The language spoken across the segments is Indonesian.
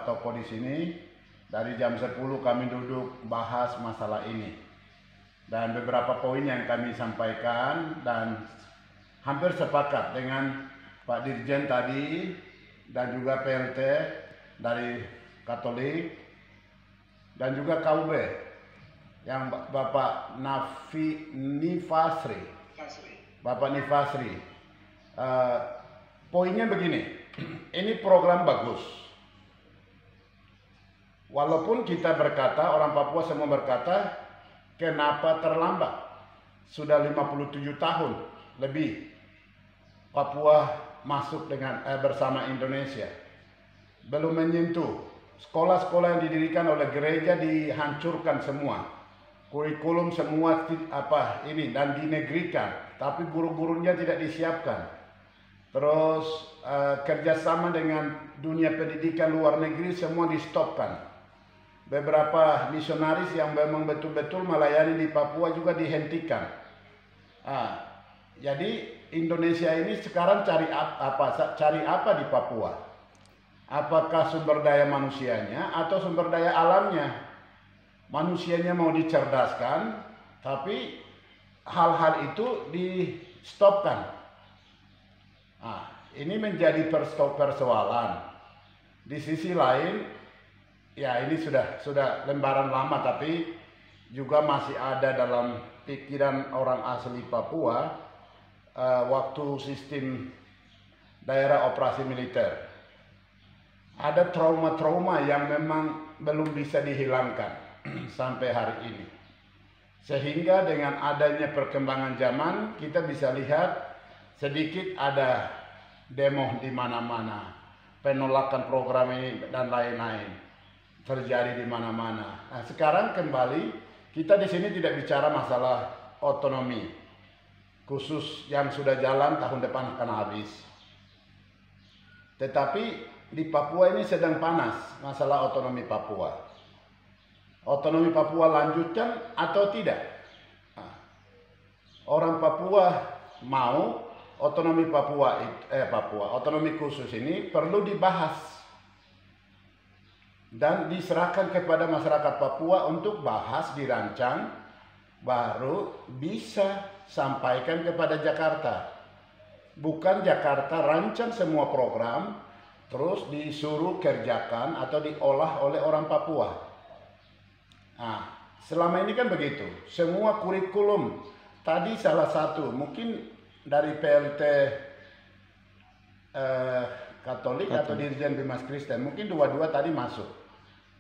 beberapa tokoh di sini. Dari jam 10 kami duduk bahas masalah ini. Dan beberapa poin yang kami sampaikan dan hampir sepakat dengan Pak Dirjen tadi dan juga PLT dari Katolik dan juga KUB yang Bapak Nifasri. Bapak Nifasri. Poinnya begini, ini program bagus. Walaupun kita berkata, orang Papua semua berkata, kenapa terlambat? Sudah 57 tahun lebih Papua masuk dengan bersama Indonesia. Belum menyentuh. Sekolah-sekolah yang didirikan oleh gereja dihancurkan semua. Kurikulum semua dan dinegrikan, tapi guru-gurunya tidak disiapkan. Terus kerjasama dengan dunia pendidikan luar negeri semua di-stopkan. Beberapa misionaris yang memang betul-betul melayani di Papua juga dihentikan. Jadi Indonesia ini sekarang cari apa di Papua? Apakah sumber daya manusianya atau sumber daya alamnya? Manusianya mau dicerdaskan, tapi hal-hal itu di-stopkan. Ini menjadi persoalan. Di sisi lain, ya ini sudah lembaran lama, tapi juga masih ada dalam pikiran orang asli Papua waktu sistem daerah operasi militer. Ada trauma-trauma yang memang belum bisa dihilangkan sampai hari ini. Sehingga dengan adanya perkembangan zaman, kita bisa lihat sedikit ada demo di mana-mana, penolakan program ini dan lain-lain terjadi di mana-mana. Nah, sekarang kembali kita di sini tidak bicara masalah otonomi khusus yang sudah jalan, tahun depan akan habis. Tetapi di Papua ini sedang panas masalah otonomi Papua. Otonomi Papua lanjutkan atau tidak? Orang Papua mau otonomi otonomi khusus ini perlu dibahas dan diserahkan kepada masyarakat Papua untuk bahas, dirancang, baru bisa sampaikan kepada Jakarta. Bukan Jakarta rancang semua program, terus disuruh kerjakan atau diolah oleh orang Papua. Selama ini kan begitu. Semua kurikulum, tadi salah satu, mungkin dari PLT Katolik atau Dirjen Bimas Kristen, mungkin dua-dua tadi masuk.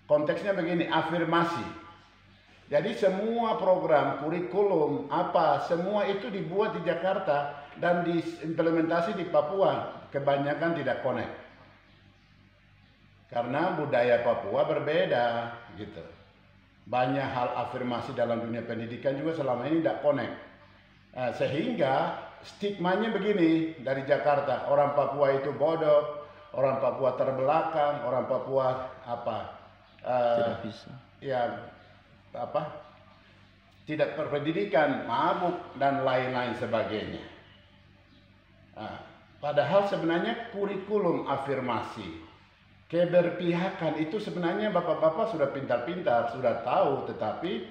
Konteksnya begini, afirmasi. Jadi semua program, kurikulum, semua itu dibuat di Jakarta dan diimplementasi di Papua. Kebanyakan tidak connect. Karena budaya Papua berbeda, gitu. Banyak hal afirmasi dalam dunia pendidikan juga selama ini tidak connect. Sehingga stigmanya begini dari Jakarta, orang Papua itu bodoh, orang Papua terbelakang, orang Papua tidak bisa. Tidak berpendidikan, mabuk dan lain-lain sebagainya. Padahal sebenarnya kurikulum afirmasi, keberpihakan itu sebenarnya bapak-bapak sudah pintar-pintar, sudah tahu, tetapi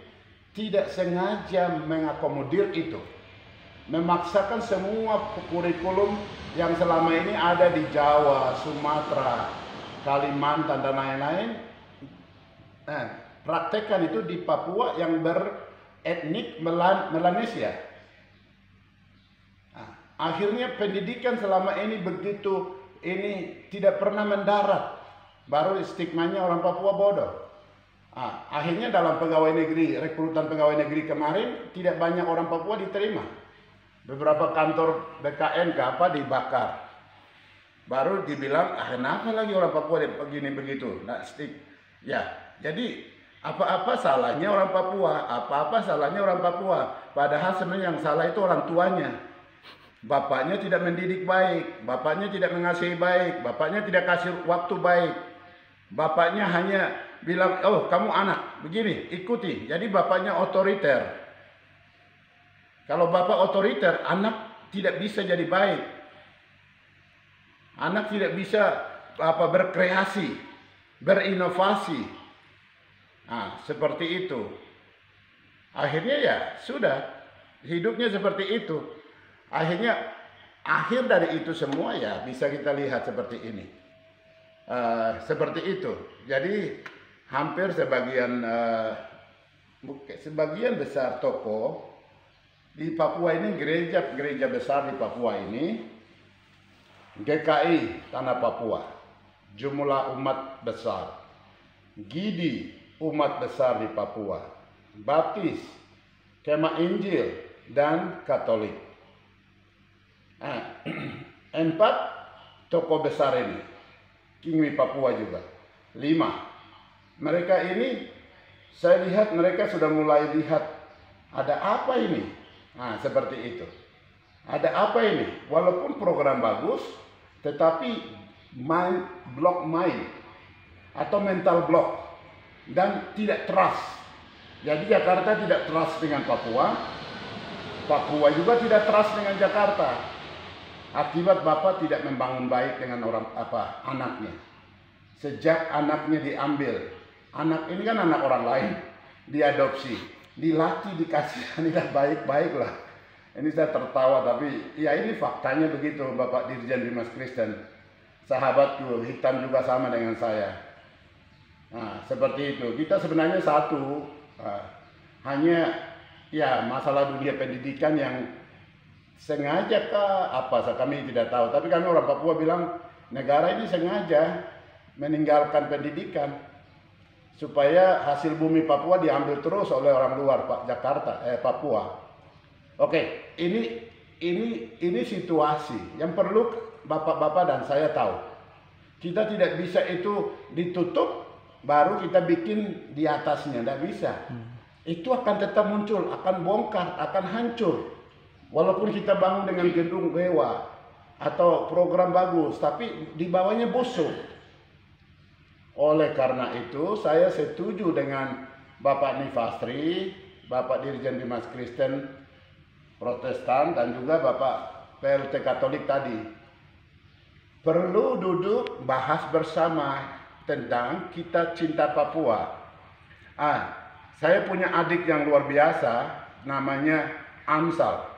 tidak sengaja mengakomodir itu. Memaksakan semua kurikulum yang selama ini ada di Jawa, Sumatera, Kalimantan dan lain-lain. Praktekkan itu di Papua yang beretnik Melanesia. Akhirnya pendidikan selama ini begitu, ini tidak pernah mendarat. Baru stigmanya orang Papua bodoh. Akhirnya dalam pegawai negeri, rekrutan pegawai negeri kemarin, tidak banyak orang Papua diterima. Beberapa kantor BKN dibakar. Baru dibilang, kenapa lagi orang Papua begini begitu? Jadi apa-apa salahnya orang Papua, apa-apa salahnya orang Papua. Padahal sebenarnya yang salah itu orang tuanya. Bapaknya tidak mendidik baik, bapaknya tidak mengasihi baik, bapaknya tidak kasih waktu baik. Bapaknya hanya bilang, oh kamu anak, begini, ikuti. Jadi bapaknya otoriter. Kalau bapak otoriter, anak tidak bisa jadi baik. Anak tidak bisa berkreasi. berinovasi. Nah, seperti itu. Akhirnya ya sudah, hidupnya seperti itu. Akhirnya akhir dari itu semua ya bisa kita lihat seperti ini. Seperti itu. Jadi hampir sebagian besar toko di Papua ini, gereja besar di Papua ini, GKI Tanah Papua, jumlah umat besar, Gidi umat besar di Papua, Baptis, Kemah Injil, dan Katolik. Empat toko besar ini, Kingwi Papua juga, 5. Mereka ini, saya lihat mereka sudah mulai lihat ada apa ini. Nah, seperti itu. Ada apa ini? Walaupun program bagus, tetapi block mind atau mental block dan tidak trust. Jadi Jakarta tidak trust dengan Papua, Papua juga tidak trust dengan Jakarta. Akibat Bapak tidak membangun baik dengan anaknya. Sejak anaknya diambil, anak ini kan anak orang lain, diadopsi, dilatih, dikasihani dan baik-baik lah. Ini saya tertawa, tapi ya ini faktanya begitu, Bapak Dirjen Dimas Kristen. Sahabatku, hitam juga sama dengan saya. Nah, seperti itu. Kita sebenarnya satu, hanya ya masalah dunia pendidikan yang sengaja kami tidak tahu. Tapi kami orang Papua bilang negara ini sengaja meninggalkan pendidikan supaya hasil bumi Papua diambil terus oleh orang luar, Papua. Oke, ini situasi yang perlu bapak-bapak dan saya tahu. Kita tidak bisa itu ditutup baru kita bikin di atasnya, tidak bisa. Itu akan tetap muncul, akan bongkar, akan hancur. Walaupun kita bangun dengan gedung mewah atau program bagus, tapi di bawahnya busuk. Oleh karena itu, saya setuju dengan Bapak Nifasri, Bapak Dirjen Dimas Kristen Protestan, dan juga Bapak PLT Katolik tadi. Perlu duduk bahas bersama tentang kita cinta Papua. Saya punya adik yang luar biasa, namanya Amsal,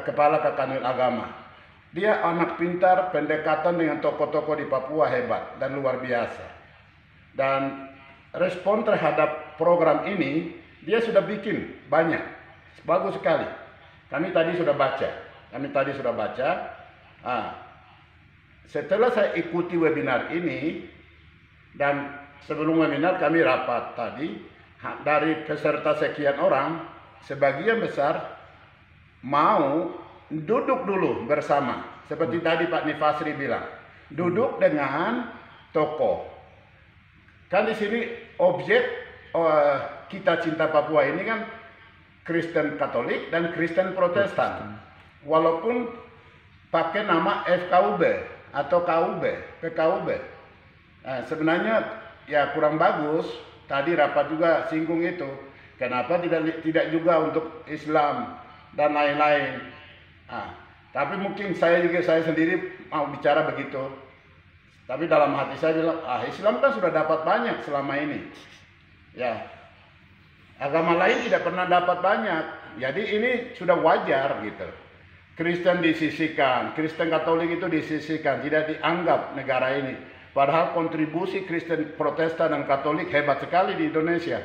Kepala Kakanwil Agama. Dia anak pintar, pendekatan dengan tokoh-tokoh di Papua hebat dan luar biasa. Dan respon terhadap program ini, dia sudah bikin banyak. Bagus sekali. Kami tadi sudah baca. Setelah saya ikuti webinar ini, dan sebelum webinar kami rapat tadi, dari peserta sekian orang, sebagian besar mau duduk dulu bersama. Seperti tadi Pak Nifasri bilang, duduk dengan tokoh. Kan di sini objek kita cinta Papua ini kan Kristen Katolik dan Kristen Protestan. Walaupun pakai nama FKUB atau PKUB. Sebenarnya ya kurang bagus. Tadi rapat juga singgung itu. Kenapa tidak juga untuk Islam dan lain-lain. Tapi mungkin saya sendiri mau bicara begitu. Tapi dalam hati saya bilang, Islam kan sudah dapat banyak selama ini. Ya. Agama lain tidak pernah dapat banyak. Jadi ini sudah wajar gitu. Kristen disisihkan, Kristen Katolik itu disisihkan, tidak dianggap negara ini. Padahal kontribusi Kristen Protestan dan Katolik hebat sekali di Indonesia.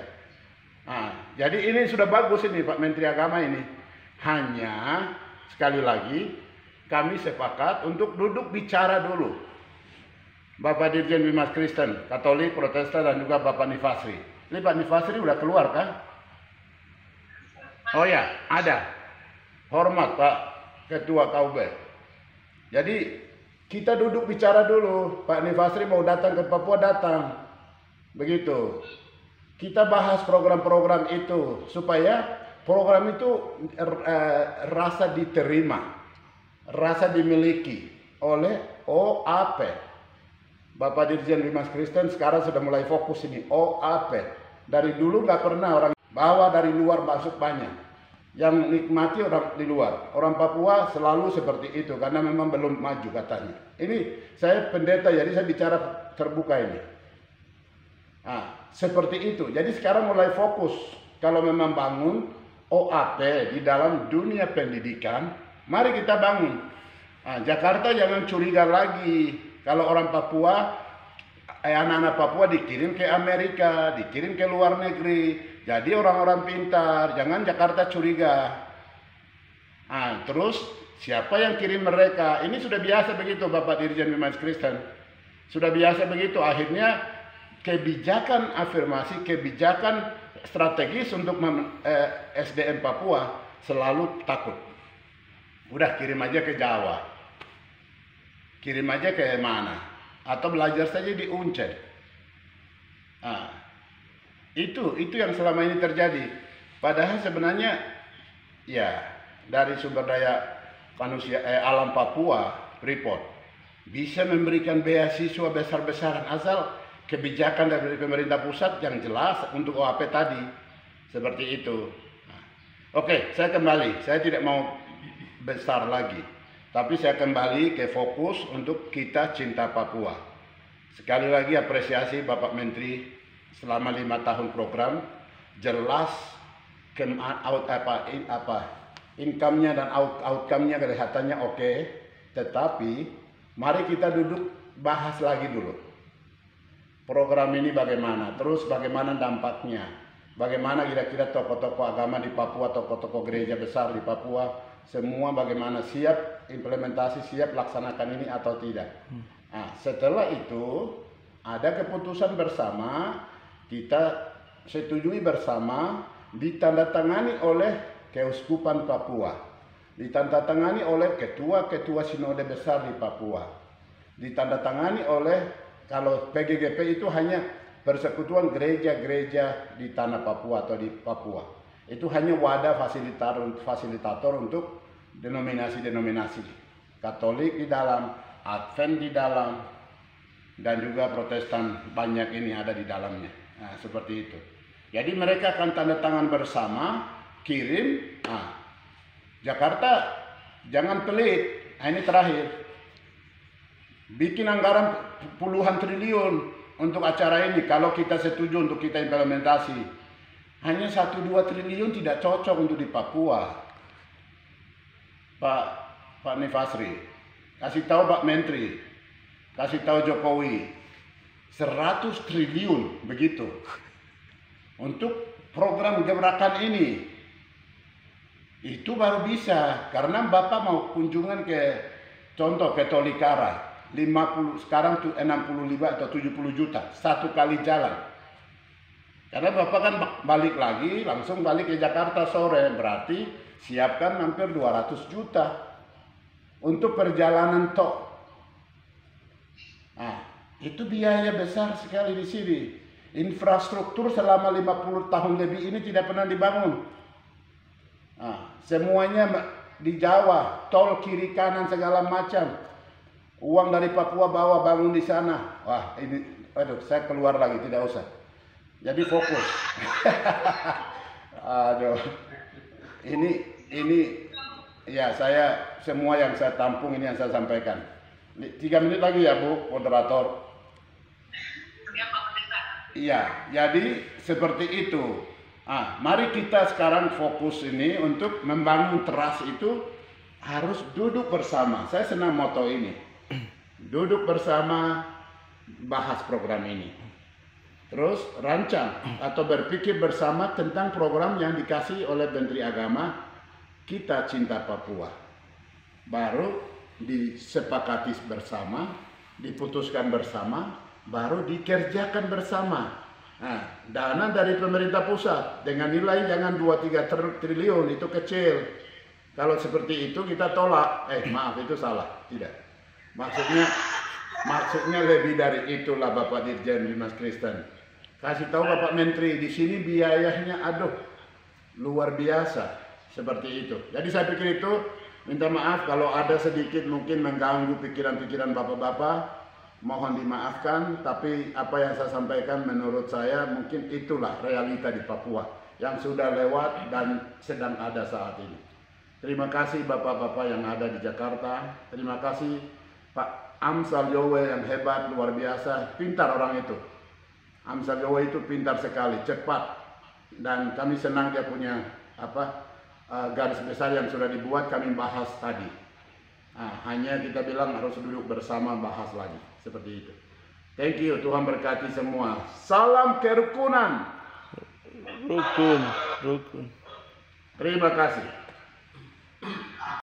Jadi ini sudah bagus ini Pak Menteri Agama ini. Hanya sekali lagi kami sepakat untuk duduk bicara dulu. Bapak Dirjen Dimas Kristen, Katolik, Protestan, dan juga Bapak Nifasri. Ini Pak Nifasri udah keluar kan? Oh ya, ada. Hormat Pak Ketua KUB. Jadi kita duduk bicara dulu. Pak Nifasri mau datang ke Papua, datang. Begitu. Kita bahas program-program itu supaya program itu rasa diterima, rasa dimiliki oleh OAP. Bapak Dirjen Dimas Kristen sekarang sudah mulai fokus ini OAP. Dari dulu nggak pernah orang bawa dari luar masuk banyak. Yang nikmati orang di luar. Orang Papua selalu seperti itu karena memang belum maju katanya. Ini saya pendeta, jadi saya bicara terbuka ini. Nah, seperti itu. Jadi sekarang mulai fokus. Kalau memang bangun OAP di dalam dunia pendidikan, mari kita bangun. Nah, Jakarta jangan curiga lagi kalau orang Papua, anak-anak Papua dikirim ke Amerika, dikirim ke luar negeri. Jadi orang-orang pintar, jangan Jakarta curiga. Nah, terus siapa yang kirim mereka? Ini sudah biasa begitu, Bapak Dirjen Bimas Kristen. Sudah biasa begitu. Akhirnya kebijakan afirmasi, kebijakan strategis untuk SDM Papua selalu takut. Udah kirim aja ke Jawa, kirim aja ke mana, atau belajar saja di Unced. Nah, itu yang selama ini terjadi. Padahal sebenarnya ya dari sumber daya manusia alam Papua, Freeport bisa memberikan beasiswa besar-besaran asal kebijakan dari pemerintah pusat yang jelas untuk OAP tadi seperti itu. Nah, oke, saya kembali. Saya tidak mau besar lagi, tapi saya kembali ke fokus untuk kita cinta Papua. Sekali lagi apresiasi Bapak Menteri selama 5 tahun program, jelas income-nya dan outcome-nya kelihatannya oke, tetapi mari kita duduk bahas lagi dulu. Program ini bagaimana, terus bagaimana dampaknya, bagaimana kira-kira tokoh-tokoh agama di Papua, tokoh-tokoh gereja besar di Papua, semua bagaimana siap implementasi, siap laksanakan ini atau tidak. Nah, setelah itu ada keputusan bersama, kita setujui bersama, ditandatangani oleh Keuskupan Papua, ditandatangani oleh ketua-ketua sinode besar di Papua, ditandatangani oleh, kalau PGGP itu hanya persekutuan gereja-gereja di tanah Papua atau di Papua. Itu hanya wadah fasilitator untuk denominasi-denominasi. Katolik di dalam, Advent di dalam, dan juga Protestan banyak ini ada di dalamnya. Nah, seperti itu. Jadi mereka akan tanda tangan bersama, kirim. Nah, Jakarta jangan pelit. Nah, ini terakhir. Bikin anggaran puluhan triliun untuk acara ini. Kalau kita setuju untuk kita implementasi, hanya 1-2 triliun tidak cocok untuk di Papua. Pak Nifasri, kasih tahu Pak Menteri, kasih tahu Jokowi, 100 triliun begitu untuk program gebrakan ini. Itu baru bisa, karena Bapak mau kunjungan ke contoh ke Tolikara. 50 sekarang tuh 65 atau 70 juta satu kali jalan. Karena Bapak kan balik lagi, langsung balik ke Jakarta sore, berarti siapkan hampir 200 juta untuk perjalanan tok. Nah, itu biaya besar sekali di sini. Infrastruktur selama 50 tahun lebih ini tidak pernah dibangun. Nah, semuanya di Jawa, tol kiri kanan segala macam. Uang dari Papua bawa bangun di sana. Wah, ini, aduh, saya keluar lagi, tidak usah. Jadi fokus. Aduh, ini, ya saya semua yang saya tampung ini yang saya sampaikan. 3 menit lagi ya Bu, moderator. Iya, jadi seperti itu. Mari kita sekarang fokus ini untuk membangun trust itu harus duduk bersama. Saya senang moto ini. Duduk bersama, bahas program ini. Terus rancang atau berpikir bersama tentang program yang dikasih oleh Menteri Agama Kita Cinta Papua. Baru disepakati bersama, diputuskan bersama, baru dikerjakan bersama. Nah, dana dari pemerintah pusat dengan nilai jangan 2-3 triliun, itu kecil. Kalau seperti itu kita tolak. Maaf, itu salah. Tidak. Maksudnya lebih dari itulah Bapak Dirjen Bimas Kristen. Kasih tahu Bapak Menteri, di sini biayanya aduh luar biasa seperti itu. Jadi saya pikir itu, minta maaf kalau ada sedikit mungkin mengganggu pikiran-pikiran Bapak-bapak, mohon dimaafkan, tapi apa yang saya sampaikan menurut saya mungkin itulah realita di Papua yang sudah lewat dan sedang ada saat ini. Terima kasih Bapak-bapak yang ada di Jakarta, terima kasih Pak Amsal Yowe yang hebat, luar biasa, pintar orang itu. Amsal Yowe itu pintar sekali, cepat, dan kami senang dia punya garis besar yang sudah dibuat kami bahas tadi. Hanya kita bilang harus duduk bersama bahas lagi, seperti itu. Thank you, Tuhan berkati semua. Salam kerukunan. Rukun. Terima kasih.